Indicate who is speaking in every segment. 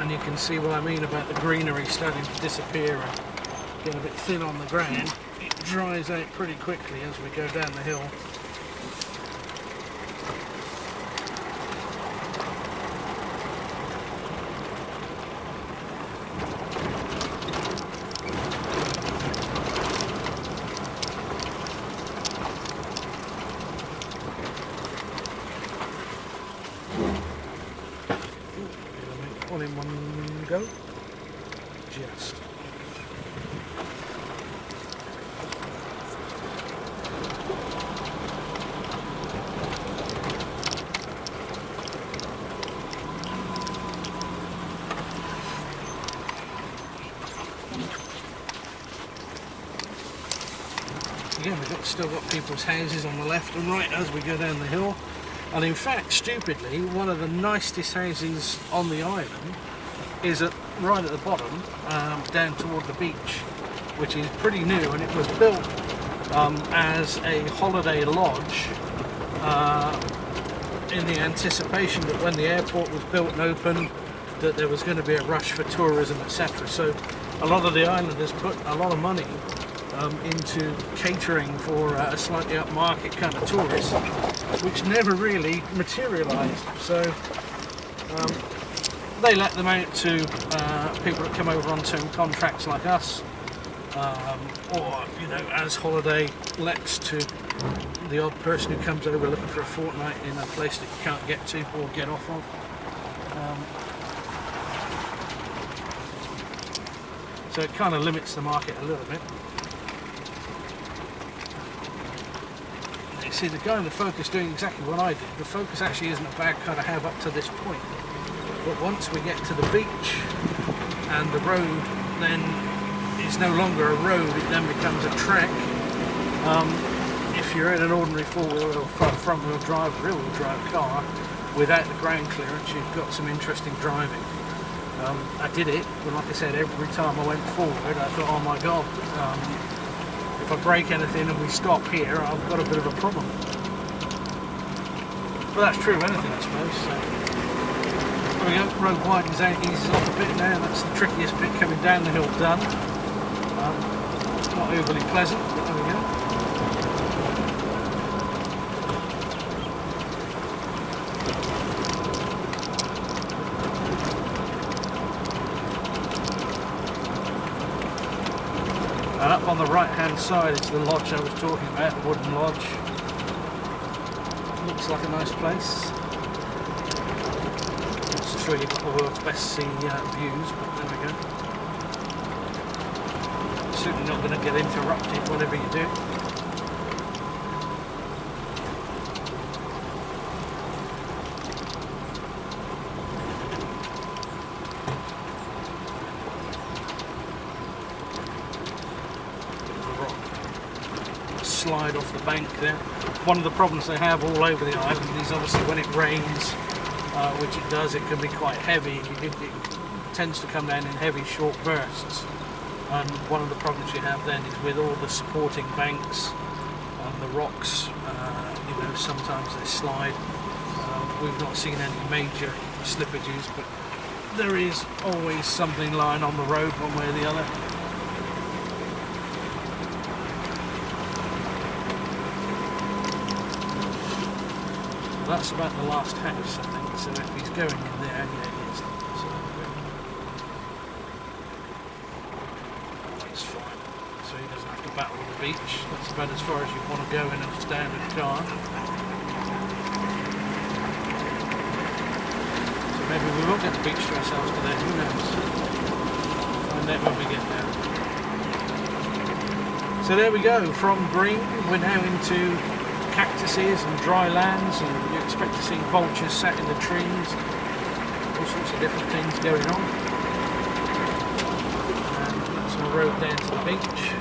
Speaker 1: and you can see what I mean about the greenery starting to disappear and get a bit thin on the ground. It dries out pretty quickly as we go down the hill. All in one go, just. Again, we've still got people's houses on the left and right as we go down the hill. And in fact, stupidly, one of the nicest houses on the island is right at the bottom, down toward the beach, which is pretty new, and it was built as a holiday lodge in the anticipation that when the airport was built and opened, that there was going to be a rush for tourism, etc. So a lot of the islanders put a lot of money into catering for a slightly upmarket kind of tourist, which never really materialised. So they let them out to people that come over on term contracts like us, or as holiday lets to the odd person who comes over looking for a fortnight in a place that you can't get to or get off of. So it kind of limits the market a little bit. You see the guy in the Focus doing exactly what I did. The Focus actually isn't a bad car to have up to this point. But once we get to the beach and the road then is no longer a road, it then becomes a track. If you're in an ordinary four-wheel or front-wheel drive, rear-wheel drive car without the ground clearance, you've got some interesting driving. I did it, but like I said, every time I went forward I thought, oh my god, if I break anything and we stop here, I've got a bit of a problem. But that's true of anything, I suppose. So, there we go, road widens out, eases off a bit now. That's the trickiest bit coming down the hill done. Not overly pleasant, but there we go. And up on the right hand side is the lodge I was talking about, the wooden lodge. Looks like a nice place. Not sure you've got the world's best sea views, but there we go. Certainly not going to get interrupted whatever you do. Slide off the bank there. One of the problems they have all over the island is obviously when it rains, which it does, it can be quite heavy. It tends to come down in heavy short bursts, and one of the problems you have then is with all the supporting banks and the rocks, sometimes they slide. We've not seen any major slippages, but there is always something lying on the road one way or the other. That's about the last house, I think, so if he's going in there, yeah, he is. So that's fine. So he doesn't have to battle the beach. That's about as far as you want to go in a standard car. So maybe we won't get the beach to ourselves today, who knows? We'll find out when we get there. So there we go, from green, we're now into cactuses and dry lands, and you expect to see vultures sat in the trees, all sorts of different things going on. And that's the road down to the beach.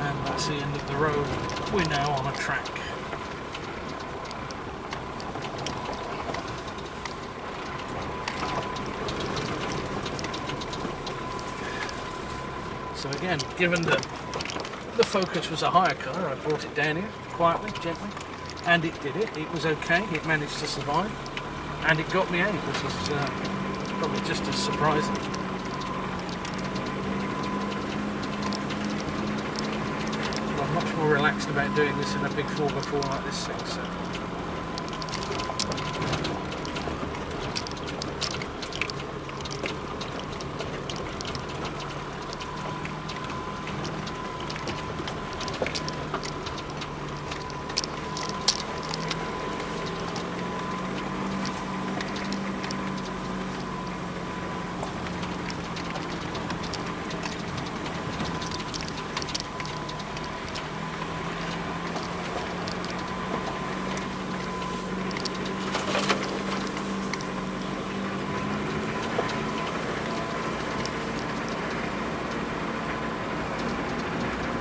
Speaker 1: And that's the end of the road. We're now on a track. So again, given that the Focus was a hire car, I brought it down here quietly, gently, and it did it. It was okay, it managed to survive, and it got me out, which is probably just as surprising. But I'm much more relaxed about doing this in a big 4x4 like this thing. So.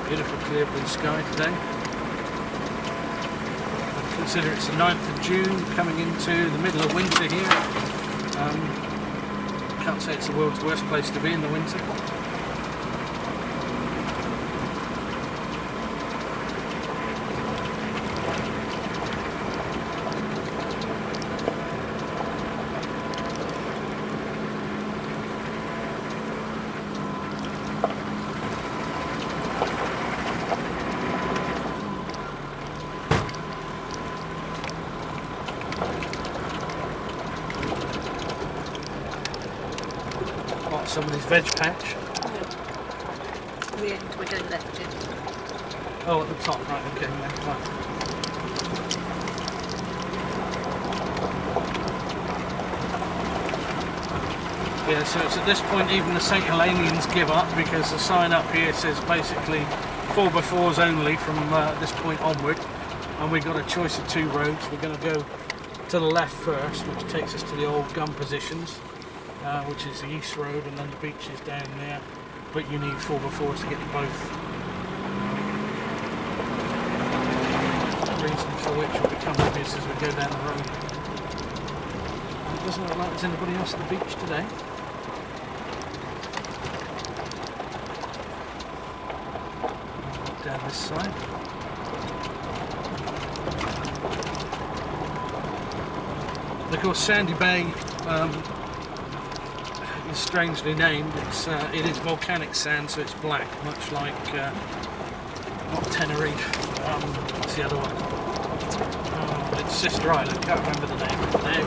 Speaker 1: Beautiful clear blue sky today. I consider it's the 9th of June, coming into the middle of winter here. Can't say it's the world's worst place to be in the winter. Somebody's veg patch.
Speaker 2: We're going left it.
Speaker 1: Oh, at the top, right, okay, yeah, fine. Yeah, so it's at this point even the St. Helenians give up, because the sign up here says basically 4x4s only from this point onward, and we've got a choice of 2 roads. We're going to go to the left first, which takes us to the old gun positions. Which is the east road, and then the beach is down there, but you need 4x4s to get to both. Reason for which will become obvious as we go down the road. It doesn't look like there's anybody else at the beach today. Down this side. And of course, Sandy Bay is strangely named. It is volcanic sand, so it's black, much like not Tenerife. What's the other one? Oh, it's Sister Island. Can't remember the name of it now.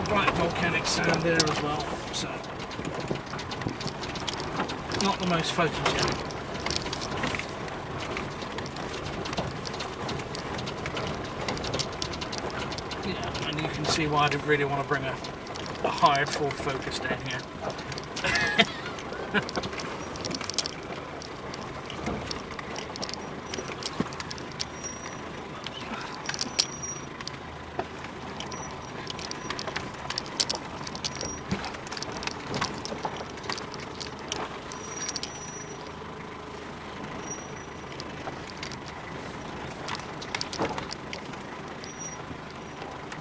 Speaker 1: Black volcanic sand there as well. So not the most photogenic. Yeah, and you can see why I didn't really want to bring a hired Ford Focus down here.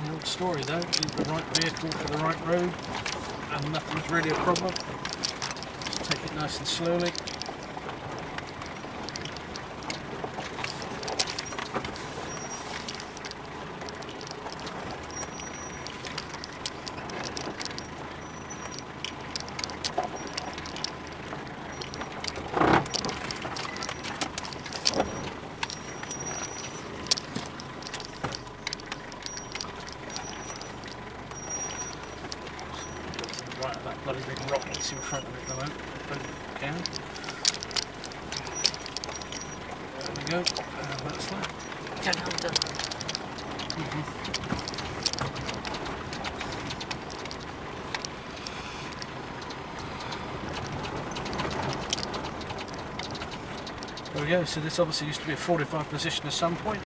Speaker 1: The old story though, need the right vehicle for the right road, and nothing's really a problem. Just take it nice and slowly. Right at that bloody big rock that's in front of it, though, if we can. There we go, that's that.
Speaker 2: Don't hold them.
Speaker 1: There we go, so this obviously used to be a 45 position at some point.